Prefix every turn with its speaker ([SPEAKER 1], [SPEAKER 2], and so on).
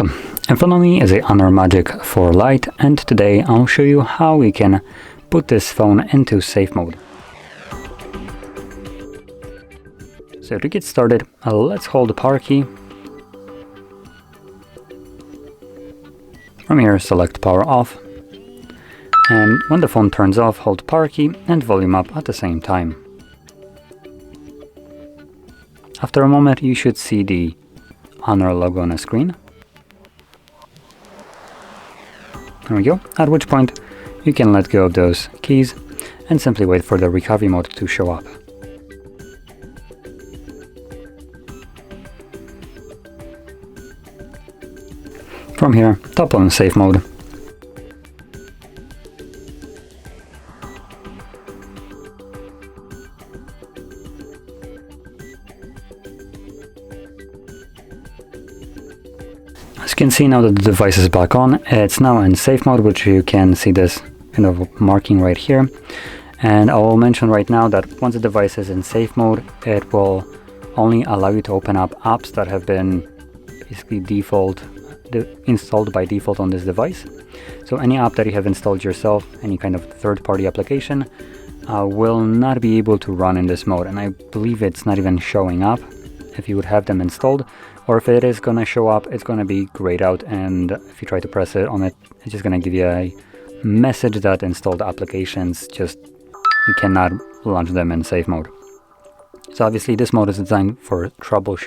[SPEAKER 1] Welcome. In front of me is a Honor Magic4 Lite, and today I'll show you how we can put this phone into safe mode. So to get started, let's hold the power key. From here, select power off. And when the phone turns off, hold the power key and volume up at the same time. After a moment, you should see the Honor logo on the screen. There we go, at which point you can let go of those keys and simply wait for the recovery mode to show up. From here, tap on safe mode. As you can see now that the device is back on, it's now in safe mode, which you can see this kind of marking right here. And I will mention right now that once the device is in safe mode, it will only allow you to open up apps that have been basically installed by default on this device. So any app that you have installed yourself, any kind of third-party application, will not be able to run in this mode. And I believe it's not even showing up if you would have them installed, or if it is going to show up, it's going to be grayed out, and if you try to press it on it, it's just going to give you a message that installed applications you cannot launch them in safe mode. So obviously this mode is designed for troubleshooting